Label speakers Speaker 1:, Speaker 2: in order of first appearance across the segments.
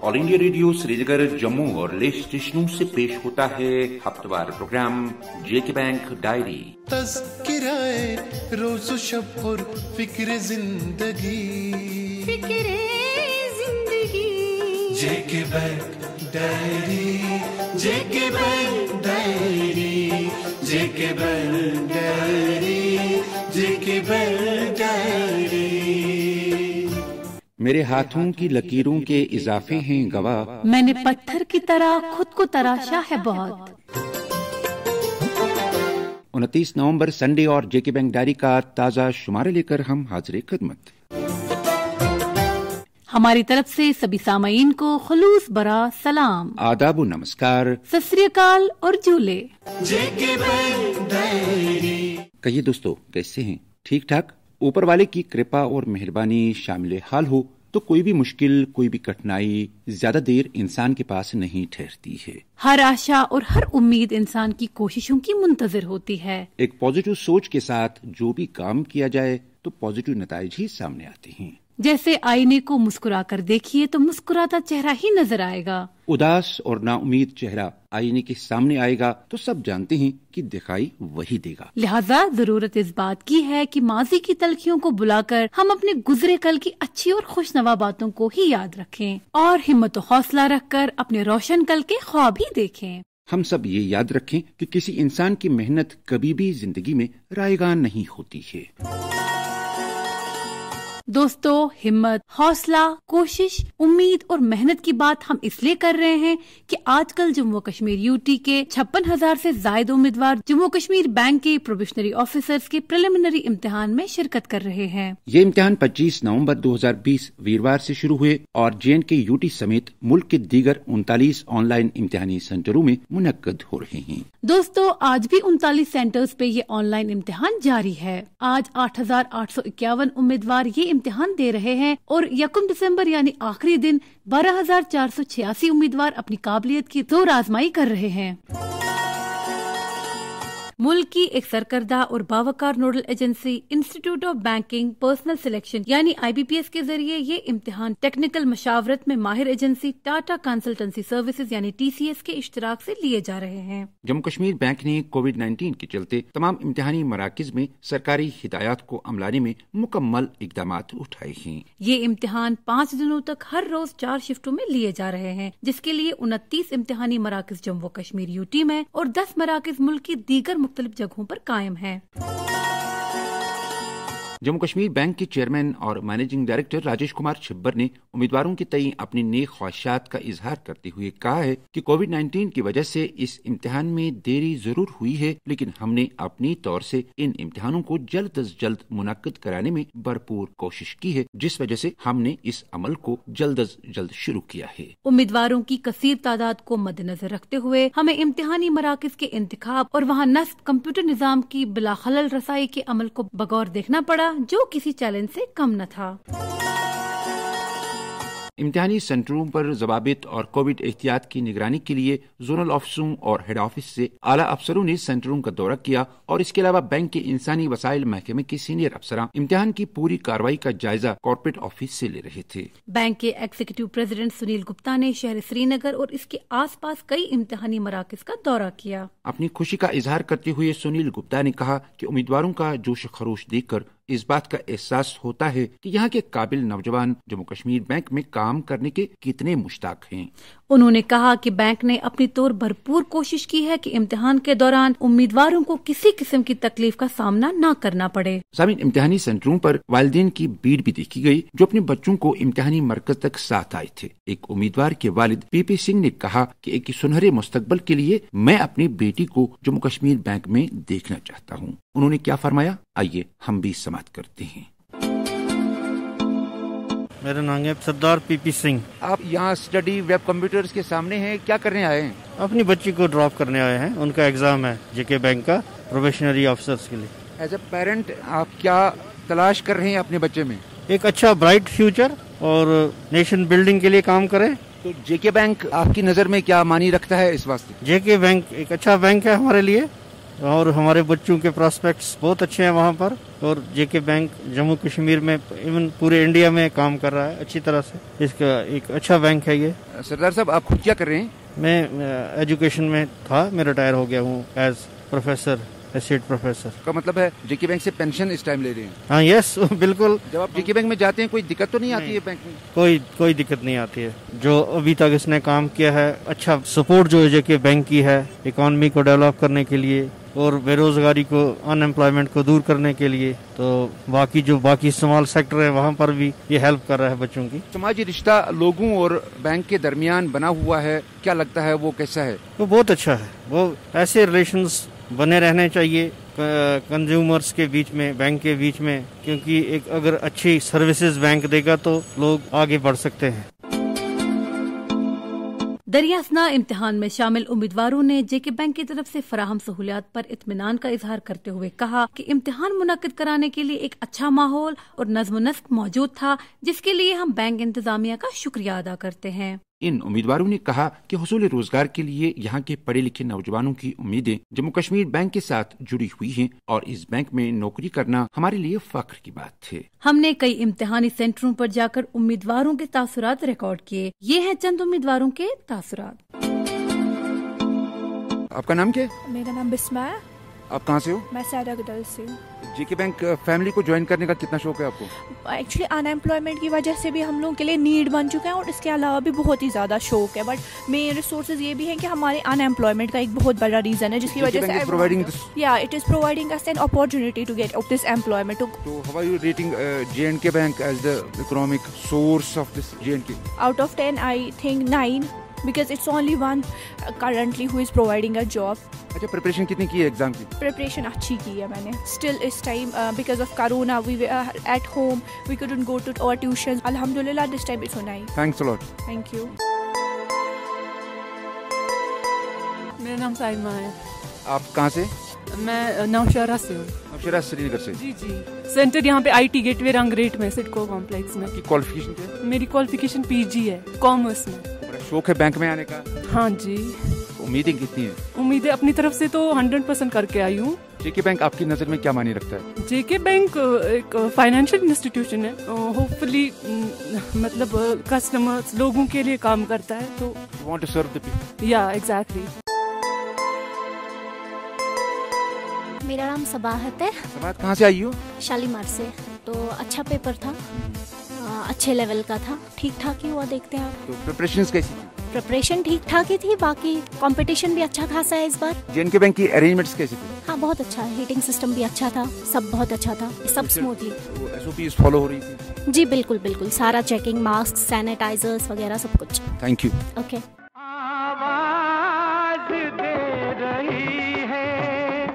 Speaker 1: All India radio Srinagar, Jammu और ले स्टेशनों से पेश होता है हफ्तेवार प्रोग्राम जेके बैंक डायरी।
Speaker 2: तज़किराए रोज़ शब और फिक्र जिंदगी, जेके बैंक डायरी, जेके बैंक डायरी, जेके बैंक डायरी, जेके बैंक डायरी।
Speaker 1: मेरे हाथों की लकीरों के इजाफे हैं गवाह,
Speaker 3: मैंने पत्थर की तरह खुद को तराशा है बहुत।
Speaker 1: 29 नवंबर संडे और जेके बैंक डायरी का ताज़ा शुमारे लेकर हम हाजिर खिदमत।
Speaker 3: हमारी तरफ से सभी सामाईन को खुलूस बरा सलाम,
Speaker 1: आदाब व नमस्कार,
Speaker 3: सत श्री अकाल और जूले।
Speaker 2: जेके बैंक डायरी।
Speaker 1: कहिए दोस्तों, कैसे हैं? ठीक ठाक? ऊपर वाले की कृपा और मेहरबानी शामिल हाल हो तो कोई भी मुश्किल, कोई भी कठिनाई ज्यादा देर इंसान के पास नहीं ठहरती है।
Speaker 3: हर आशा और हर उम्मीद इंसान की कोशिशों की मुंतजर होती है।
Speaker 1: एक पॉजिटिव सोच के साथ जो भी काम किया जाए तो पॉजिटिव नतीजे ही सामने आते हैं।
Speaker 3: जैसे आईने को मुस्कुरा कर देखिए तो मुस्कुराता चेहरा ही नजर आएगा।
Speaker 1: उदास और नाउमीद चेहरा आईने के सामने आएगा तो सब जानते हैं कि दिखाई वही देगा।
Speaker 3: लिहाजा जरूरत इस बात की है कि माजी की तलखियों को बुलाकर हम अपने गुजरे कल की अच्छी और खुशनवा बातों को ही याद रखें और हिम्मत और हौसला रखकर अपने रोशन कल के ख्वाब ही देखें।
Speaker 1: हम सब ये याद रखें कि किसी इंसान की मेहनत कभी भी जिंदगी में रायगान नहीं होती है।
Speaker 3: दोस्तों, हिम्मत, हौसला, कोशिश, उम्मीद और मेहनत की बात हम इसलिए कर रहे हैं कि आजकल जम्मू कश्मीर यूटी के 56,000 से ज्यादा उम्मीदवार जम्मू कश्मीर बैंक के प्रोबेशनरी ऑफिसर्स के प्रिलिमिनरी इम्तिहान में शिरकत कर रहे हैं।
Speaker 1: ये इम्तिहान 25 नवंबर 2020 वीरवार से शुरू हुए और JNK यूटी समेत मुल्क के दीगर 39 ऑनलाइन इम्तिहानी सेंटरों में मुनक्कद हो रहे हैं।
Speaker 3: दोस्तों, आज भी 39 सेंटर्स पे ये ऑनलाइन इम्तिहान जारी है। आज 8,851 उम्मीदवार ये इम्तिहान दे रहे हैं और 1 दिसंबर यानी आखिरी दिन 12,486 उम्मीदवार अपनी काबिलियत की जोर आजमाई कर रहे हैं। मुल्क की एक सरकर्दा और बावकार nodal agency institute of banking personnel selection यानी IBPS के जरिए ये इम्तिहान टेक्निकल मशावरत में माहिर एजेंसी टाटा कंसल्टेंसी सर्विसेज यानी TCS के इश्तिराक से लिए जा रहे हैं।
Speaker 1: जम्मू कश्मीर बैंक ने कोविड-19 के चलते तमाम इम्तिहानी मराकिज में सरकारी हिदायत को अमलाने में मुकम्मल इकदाम उठाए हैं।
Speaker 3: ये इम्तिहान 5 दिनों तक हर रोज 4 शिफ्टों में लिए जा रहे हैं, जिसके लिए 29 इम्तिहानी मराकिज जम्मू कश्मीर यूटी में और 10 मराकिज मुल्क की दीगर मुख्तलिफ जगहों पर कायम है।
Speaker 1: जम्मू कश्मीर बैंक के चेयरमैन और मैनेजिंग डायरेक्टर राजेश कुमार छिब्बर ने उम्मीदवारों के तई अपनी नेक ख्वाहिशात का इजहार करते हुए कहा है कि कोविड-19 की वजह से इस इम्तिहान में देरी जरूर हुई है, लेकिन हमने अपनी तौर से इन इम्तिहानों को जल्द अज जल्द मुनक्कद कराने में भरपूर कोशिश की है, जिस वजह से हमने इस अमल को जल्द अज जल्द शुरू किया है।
Speaker 3: उम्मीदवारों की कसीर तादाद को मद्देनजर रखते हुए हमें इम्तिहानी मराकिज के इंतखाब और वहाँ नस्ब कंप्यूटर निजाम की बिला खलल रसाई के अमल को बगौर देखना पड़ा, जो किसी चैलेंज से कम न था।
Speaker 1: इम्तिहानी सेंटरों पर जवाबित और कोविड एहतियात की निगरानी के लिए जोनल ऑफिसों और हेड ऑफिस से आला अफसरों ने सेंटरों का दौरा किया और इसके अलावा बैंक के इंसानी वसाइल महकमे के सीनियर अफसरान इम्तिहान की पूरी कार्रवाई का जायजा कॉर्पोरेट ऑफिस से ले रहे थे।
Speaker 3: बैंक के एग्जीक्यूटिव प्रेसिडेंट सुनील गुप्ता ने शहर श्रीनगर और इसके आसपास कई इम्तिहानी मराकिज का दौरा किया।
Speaker 1: अपनी खुशी का इजहार करते हुए सुनील गुप्ता ने कहा कि उम्मीदवारों का जोश खरोश देखकर इस बात का एहसास होता है कि यहाँ के काबिल नौजवान जम्मू कश्मीर बैंक में काम करने के कितने मुश्ताक हैं।
Speaker 3: उन्होंने कहा कि बैंक ने अपनी तौर भरपूर कोशिश की है कि इम्तिहान के दौरान उम्मीदवारों को किसी किस्म की तकलीफ का सामना न करना पड़े।
Speaker 1: सामीन, इम्तिहानी सेंटरों पर वालिदैन की भीड़ भी देखी गई जो अपने बच्चों को इम्तिहानी मरकज तक साथ आए थे। एक उम्मीदवार के वालिद PP सिंह ने कहा कि एक सुनहरे मुस्तकबल के लिए मैं अपनी बेटी को जम्मू कश्मीर बैंक में देखना चाहता हूँ। उन्होंने क्या फरमाया, आइए हम भी समाप्त करते हैं।
Speaker 4: मेरा नाम है सरदार PP सिंह।
Speaker 1: आप यहाँ स्टडी वेब कंप्यूटर्स के सामने हैं, क्या करने आए हैं?
Speaker 4: अपनी बच्ची को ड्रॉप करने आए हैं, उनका एग्जाम है JK बैंक का प्रोबेशनरी ऑफिसर्स के लिए।
Speaker 1: एज ए पेरेंट आप क्या तलाश कर रहे हैं अपने बच्चे में?
Speaker 4: एक अच्छा ब्राइट फ्यूचर और नेशन बिल्डिंग के लिए काम करे।
Speaker 1: तो JK बैंक आपकी नजर में क्या मानी रखता है इस वास्ते?
Speaker 4: JK बैंक एक अच्छा बैंक है हमारे लिए اور ہمارے بچوں کے پراسپیکٹس بہت اچھے ہیں وہاں پر. اور JK بینک جموں کشمیر میں ایون پورے انڈیا میں کام کر رہا ہے اچھی طرح سے. اس کا ایک اچھا بینک ہے یہ.
Speaker 1: سردار صاحب آپ خود کیا کر رہے ہیں؟
Speaker 4: میں ایجوکیشن میں تھا, میں ریٹائر ہو گیا ہوں ایز پروفیسر, ایسیٹ پروفیسر.
Speaker 1: کا مطلب ہے JK بینک سے پینشن اس ٹائم لے رہے ہیں؟
Speaker 4: ہاں یس بالکل.
Speaker 1: جب آپ JK بینک میں جاتے ہیں کوئی دقت تو نہیں آتی ہے بینک میں؟
Speaker 4: کوئی دقت نہیں آتی ہے. جو ابھی تک اس نے کام کیا ہے, اچھا سپورٹ جو JK بینک کی ہے اکانومی کو ڈیولپ کرنے کے لیے اور بے روزگاری کو, ان امپلائمنٹ کو دور کرنے کے لیے, تو باقی اسمال سیکٹر ہے وہاں پر بھی یہ ہیلپ کر رہا ہے بچوں کی.
Speaker 1: سماجی رشتہ لوگوں اور بینک کے درمیان بنا ہوا ہے, کیا لگتا ہے وہ کیسا ہے؟
Speaker 4: وہ بہت اچھا ہے. وہ ایسے ریلیشنز بنے رہنے چاہیے کنزیومرز کے بیچ میں, بینک کے بیچ میں, کیونکہ ایک اگر اچھی سروسز بینک دے گا تو لوگ آگے بڑھ سکتے ہیں.
Speaker 3: دریاسنا امتحان میں شامل امیدواروں نے JK بینک کی طرف سے فراہم سہولیات پر اطمینان کا اظہار کرتے ہوئے کہا کہ امتحان منعقد کرانے کے لیے ایک اچھا ماحول اور نظم و نسق موجود تھا, جس کے لیے ہم بینک انتظامیہ کا شکریہ ادا کرتے ہیں.
Speaker 1: ان امیدواروں نے کہا کہ حصول روزگار کے لیے یہاں کے پڑھے لکھے نوجوانوں کی امیدیں جموں کشمیر بینک کے ساتھ جڑی ہوئی ہیں اور اس بینک میں نوکری کرنا ہمارے لیے فخر کی بات ہے.
Speaker 3: ہم نے کئی امتحانی سینٹروں پر جا کر امیدواروں کے تاثرات ریکارڈ کیے. یہ ہیں چند امیدواروں کے تاثرات.
Speaker 1: آپ کا نام کیا ہے؟
Speaker 5: میرا نام بسما ہے.
Speaker 1: آپ کہاں سے ہو؟
Speaker 5: میں سیرا گدل سے ہوں.
Speaker 1: JK بینک فیملی کو جوائن کرنے کا کتنا شوق ہے آپ کو؟
Speaker 5: ایکچولی ان ایمپلائمنٹ کی وجہ سے بھی ہم لوگوں کے لیے نیڈ بن چکا ہے اور اس کے علاوہ بھی بہت ہی زیادہ شوق ہے, بٹ مین ریسورسز یہ بھی ہیں کہ ہمارے ان ایمپلائمنٹ کا ایک بہت بڑا ریزن ہے جس کی وجہ سے it is providing us an opportunity to get this employment.
Speaker 1: تو how are you rating J&K bank as the economic source of this J&K?
Speaker 5: Out of 10 I think 9 because it's only one currently who is providing a job.
Speaker 1: اچھا, preparation کتنی کی ہے exam کی؟
Speaker 5: Preparation اچھی کی ہے میں نے. اسٹل اس time because of corona we at home, we couldn't go to our tuition. الحمدللہ this time it's nice.
Speaker 1: Thanks a lot.
Speaker 5: Thank you.
Speaker 6: میرا نام سائمہ ہے.
Speaker 1: آپ کہاں سے؟
Speaker 6: میں نوشہرہ سے ہوں.
Speaker 1: نوشہرہ سری نگر سے؟
Speaker 6: جی. سینٹر یہاں پہ IT گیٹ وے رنگ ریٹ میں سڈکو کمپلیکس میں.
Speaker 1: کی کوالیفیکیشن کیا ہے؟
Speaker 6: میری کوالیفیکیشن PG ہے کامرس میں.
Speaker 1: بڑا شوق ہے بینک میں آنے کا؟
Speaker 6: ہاں جی.
Speaker 1: امیدیں کتنی ہیں؟
Speaker 6: امیدیں اپنی طرف سے تو 100% کر کے آئی ہوں.
Speaker 1: JK بینک آپ کی نظر میں کیا معنی رکھتا ہے؟
Speaker 6: JK بینک ایک فائنینشیل انسٹیٹیوشن ہے, ہوپ فلی مطلب کسٹمرز لوگوں کے لیے کام کرتا ہے. تو
Speaker 1: want to serve the people.
Speaker 6: یا ایگزیکٹلی.
Speaker 7: میرا نام صباحت ہے.
Speaker 1: صباحت کہاں سے آئی ہو؟
Speaker 7: شالیمار سے. تو اچھا پیپر تھا, اچھے لیول کا تھا, ٹھیک ٹھاک ہی ہوا. دیکھتے ہیں آپ.
Speaker 1: تو پریپریشنز کیسی تھی؟
Speaker 7: پریپریشن ٹھیک ٹھاک ہی تھی, باقی کمپٹیشن بھی اچھا خاصا ہے اس بار.
Speaker 1: JK بینک کی ارینجمنٹس کیسی تھی؟
Speaker 7: ہاں بہت اچھا, ہیٹنگ سسٹم بھی اچھا تھا, سب بہت اچھا تھا, سب اسموتھلی.
Speaker 1: SOPs فالو ہو رہی تھی؟
Speaker 7: جی بالکل بالکل, سارا چیکنگ, ماسک, سینیٹائزرز وغیرہ سب کچھ.
Speaker 1: Thank you.
Speaker 7: اوکے.
Speaker 2: آواز دے رہی ہے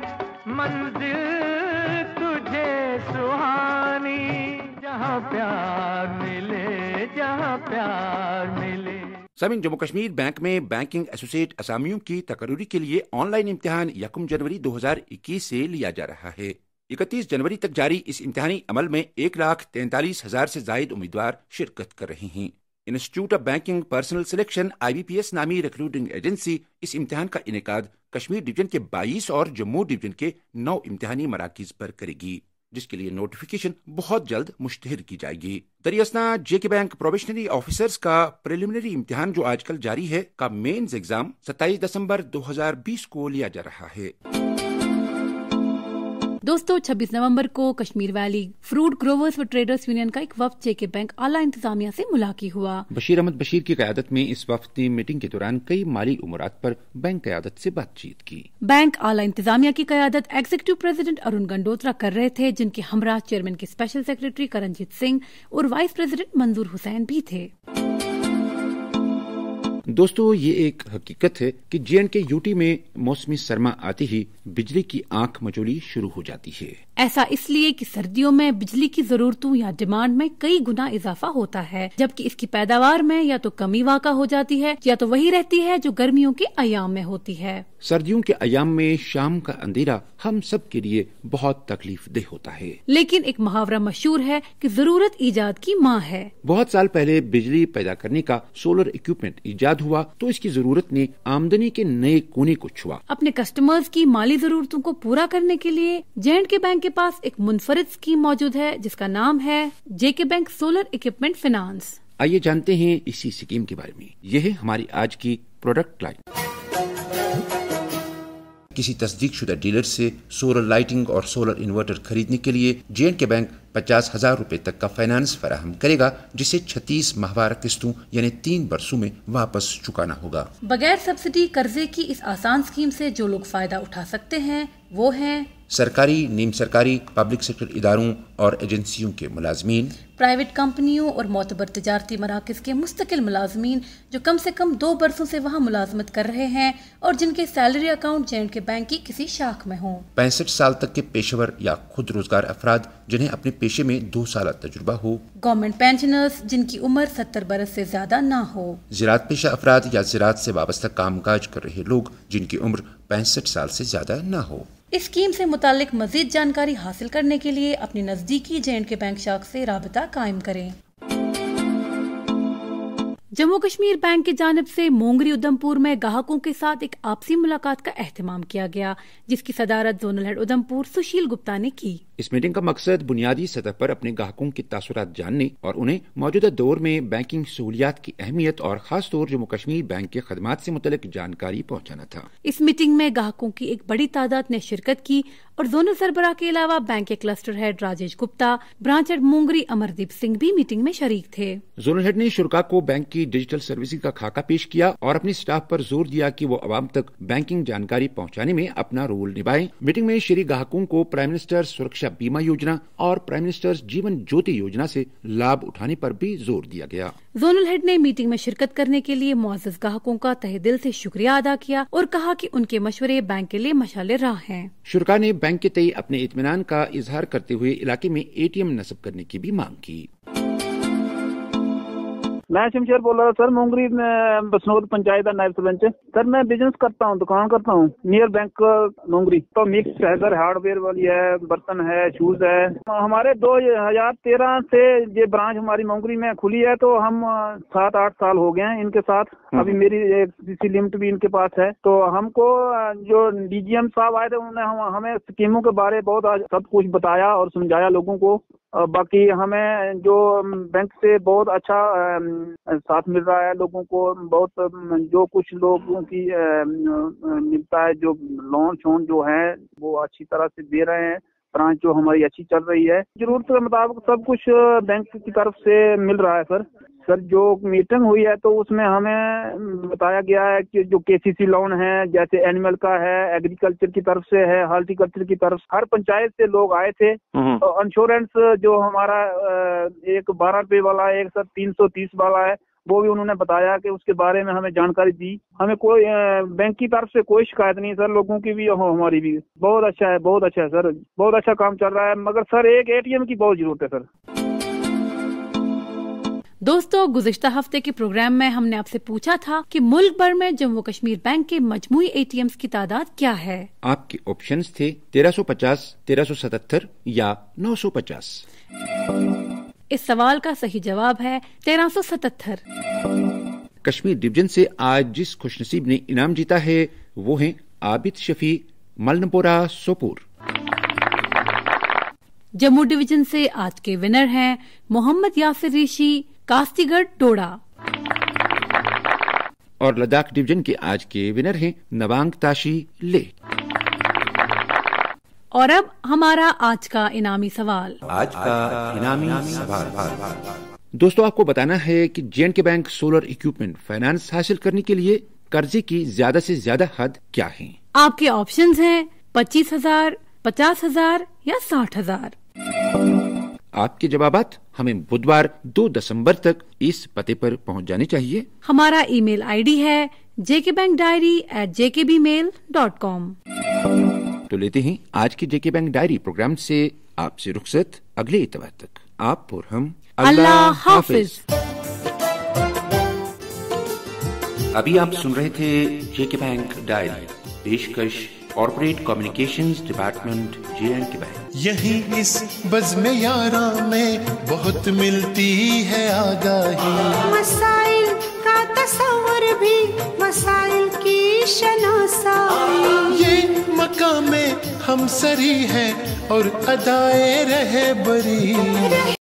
Speaker 2: منزل تجھے سہانی, جہاں پیار ملے, جہاں پیار ملے.
Speaker 1: سامعین, جموں کشمیر بینک میں بینکنگ ایسوسیٹ اسامیوں کی تقرری کے لیے آن لائن امتحان 1 جنوری 2021 سے لیا جا رہا ہے. 31 جنوری تک جاری اس امتحانی عمل میں 1,43,000 سے زائد امیدوار شرکت کر رہے ہیں. Institute of banking personnel selection IBPS نامی ریکروٹنگ ایجنسی اس امتحان کا انعقاد کشمیر ڈویژن کے 22 اور جموں ڈویژن کے 9 امتحانی مراکز پر کرے گی, جس کے لیے نوٹیفیکیشن بہت جلد مشتہر کی جائے گی. دریاسنا JK بینک پروبیشنری آفیسرز کا پریلیمنری امتحان جو آج کل جاری ہے کا مینز ایگزام 27 دسمبر 2020 کو لیا جا رہا ہے.
Speaker 3: دوستو 26 نومبر کو کشمیر ویلی فروٹ گروورز و ٹریڈرز یونین کا ایک وفد JK بینک اعلیٰ انتظامیہ سے ملاقات ہوا.
Speaker 1: بشیر احمد بشیر کی قیادت میں اس وفد نے میٹنگ کے دوران کئی مالی امورات پر بینک قیادت سے بات چیت کی.
Speaker 3: بینک اعلیٰ انتظامیہ کی قیادت ایگزیکٹو پریزیڈنٹ ارون گنڈوترا کر رہے تھے, جن کے ہمراہ چیئرمین کے اسپیشل سیکرٹری کرنجیت سنگھ اور وائس پریزیڈنٹ منظور حسین بھی تھے.
Speaker 1: دوستو, یہ ایک حقیقت ہے کہ J&K UT میں موسمی سرما آتے ہی بجلی کی آنکھ مچولی شروع ہو جاتی ہے.
Speaker 3: ऐसा इसलिए कि सर्दियों में बिजली की जरूरतों या डिमांड में कई गुना इजाफा होता है, जबकि इसकी पैदावार में या तो कमी वाक़ा हो जाती है या तो वही रहती है जो गर्मियों के अयाम में होती है।
Speaker 1: सर्दियों के अयाम में शाम का अंधेरा हम सब के लिए बहुत तकलीफ देह होता है,
Speaker 3: लेकिन एक मुहावरा मशहूर है कि जरूरत ईजाद की माँ है।
Speaker 1: बहुत साल पहले बिजली पैदा करने का सोलर इक्विपमेंट ईजाद हुआ तो इसकी जरूरत ने आमदनी के नए कोने को छुआ।
Speaker 3: अपने कस्टमर्स की माली जरूरतों को पूरा करने के लिए J&K बैंक के पास एक मुनफरिद स्कीम मौजूद है जिसका नाम है JK bank solar equipment finance.
Speaker 1: आइए जानते हैं इसी स्कीम के बारे में। यह है हमारी आज की प्रोडक्ट लाइन। किसी तस्दीक शुदा डीलर से सोलर लाइटिंग और सोलर इन्वर्टर खरीदने के लिए J&K बैंक 50,000 रुपए तक का फाइनेंस फराहम करेगा, जिसे 36 माहवार किस्तों यानी 3 बरसों में वापस चुकाना होगा।
Speaker 3: बगैर सब्सिडी कर्जे की इस आसान स्कीम से जो लोग फायदा उठा सकते हैं वो हैं
Speaker 1: सरकारी, नीम सरकारी, पब्लिक सेक्टर इदारों और एजेंसियों के मुलाजमीन,
Speaker 3: प्राइवेट कंपनियों और मोतबर तिजारती मराकज़ के मुस्तकिल मुलाजमीन जो कम से कम 2 बरसों से वहाँ मुलाजमत कर रहे हैं और जिनके सैलरी अकाउंट J&K बैंक की किसी शाख में हो।
Speaker 1: 65 साल तक के पेशेवर या खुद रोजगार अफराद जिन्हें अपने पेशे में 2 साल तजुर्बा हो,
Speaker 3: गवर्नमेंट पेंशनर्स जिनकी उम्र 70 बरस से ज्यादा ना हो,
Speaker 1: ज़राअत पेशा अफराद या ज़राअत से वाबस्ता कामकाज कर रहे लोग जिनकी उम्र 65 साल से ज्यादा ना हो।
Speaker 3: इस स्कीम से मुतालिक मजीद जानकारी हासिल करने के लिए अपनी नजदीकी J&K बैंक शाख से राबता कायम करें। जम्मू कश्मीर बैंक की जानिब से मोंगरी उधमपुर में ग्राहकों के साथ एक आपसी मुलाकात का एहतमाम किया गया, जिसकी सदारत जोनल हेड उधमपुर सुशील गुप्ता ने की।
Speaker 1: इस मीटिंग का मकसद बुनियादी सतह पर अपने ग्राहकों की तासुरात जानने और उन्हें मौजूदा दौर में बैंकिंग सहूलियात की अहमियत और खास तौर जम्मू कश्मीर बैंक के खदमात से मुतल्लिक जानकारी पहुँचाना था।
Speaker 3: इस मीटिंग में ग्राहकों की एक बड़ी तादाद ने शिरकत की और जोनल सरबराह के अलावा बैंक के cluster head Rajesh Gupta, branch head Mongri Amardeep Singh भी मीटिंग में शरीक थे।
Speaker 1: जोनल हेड ने शुरा को बैंक की डिजिटल सर्विसिंग का खाका पेश किया और अपने स्टाफ पर जोर दिया कि वो अवाम तक बैंकिंग जानकारी पहुँचाने में अपना रोल निभाएं। मीटिंग में शरीक ग्राहकों को प्राइम मिनिस्टर सुरक्षा बीमा योजना और प्राइम मिनिस्टर जीवन ज्योति योजना से लाभ उठाने पर भी जोर दिया गया।
Speaker 3: जोनल हेड ने मीटिंग में शिरकत करने के लिए मुअज़्ज़ज़ ग्राहकों का तहे दिल से शुक्रिया अदा किया और कहा कि उनके मशवरे बैंक के लिए मशाले राह हैं।
Speaker 1: शुरा ने बैंक के तय अपने इत्मीनान का इजहार करते हुए इलाके में ATM नस्ब करने की भी मांग की।
Speaker 8: मैं शमशेर बोल रहा हूँ सर, मोंगरी में बसनोद पंचायत का नायब सरपंच। सर मैं बिजनेस करता हूँ, दुकान करता हूँ नियर बैंक मोंगरी। तो मिक्स है सर, हार्डवेयर वाली है, बर्तन है, शूज है। हमारे 2013 से ये ब्रांच हमारी मोंगरी में खुली है, तो हम 7-8 साल हो गए हैं इनके साथ। अभी मेरी CC लिमिट भी इनके पास है। तो हमको जो DGM साहब आए थे उन्होंने हमें स्कीमों के बारे बहुत सब कुछ बताया और समझाया लोगों को। बाकी हमें जो बैंक से बहुत अच्छा साथ मिल रहा है लोगों को, बहुत जो कुछ लोगों की मिलता है, जो लोन शोन जो है वो अच्छी तरह से दे रहे हैं। ब्रांच जो हमारी अच्छी चल रही है, जरूरत के मुताबिक सब कुछ बैंक की तरफ से मिल रहा है सर। सर जो मीटिंग हुई है तो उसमें हमें बताया गया है कि जो KCC लोन है, जैसे एनिमल का है, एग्रीकल्चर की तरफ से है, हॉर्टिकल्चर की तरफ, हर पंचायत से लोग आए थे। तो इंश्योरेंस जो हमारा एक 12 रुपए वाला है, एक सर 330 वाला है, वो भी उन्होंने बताया कि उसके बारे में हमें जानकारी दी। हमें कोई बैंक की तरफ से कोई शिकायत नहीं सर, लोगों की भी हमारी भी बहुत अच्छा है, बहुत अच्छा है सर, बहुत अच्छा काम चल रहा है। मगर सर एक ATM की बहुत जरूरत है सर।
Speaker 3: दोस्तों, गुज़िश्ता हफ्ते के प्रोग्राम में हमने आपसे पूछा था कि मुल्क भर में जम्मू कश्मीर बैंक के मजमूई ATMs की तादाद क्या है। आपके
Speaker 1: ऑप्शंस थे 1350, 1377 या 950।
Speaker 3: इस सवाल का सही जवाब है 1377।
Speaker 1: कश्मीर डिवीजन से आज जिस खुशनसीब ने इनाम जीता है वो है आबिद शफी, मलनपोरा, सोपुर।
Speaker 3: जम्मू डिवीजन से आज के विनर हैं मोहम्मद यासिर ऋषि, कास्तीगढ़, डोडा।
Speaker 1: और लद्दाख डिवीजन के आज के विनर हैं नवांग ताशी, ले।
Speaker 3: और अब हमारा आज का इनामी सवाल।
Speaker 1: आज का इनामी सवाल दोस्तों, आपको बताना है कि J&K bank solar equipment finance हासिल करने के लिए कर्जे की ज्यादा से ज्यादा हद क्या है।
Speaker 3: आपके ऑप्शंस हैं 25,000, 50,000 या 60,000।
Speaker 1: आपके जवाबात हमें बुधवार 2 दिसंबर तक इस पते पर पहुंच जाने चाहिए।
Speaker 3: हमारा ईमेल ID है jkbankdiary@jkbmail.com।
Speaker 1: तो लेते हैं आज की जेके बैंक डायरी प्रोग्राम से आपसे रुखसत। अगले इतवार तक आप और हम
Speaker 3: अल्लाह हाफिज।
Speaker 1: अभी आप सुन रहे थे जेके बैंक डायरी, पेशकश corporate communications department, JNK bank.
Speaker 9: यही इस बज़्म यारा में बहुत मिलती है आगाही,
Speaker 10: मसाइल का तस्वर भी मसाइल की शनासाई।
Speaker 9: ये मकामे हमसरी है और अदाए रहे बरी।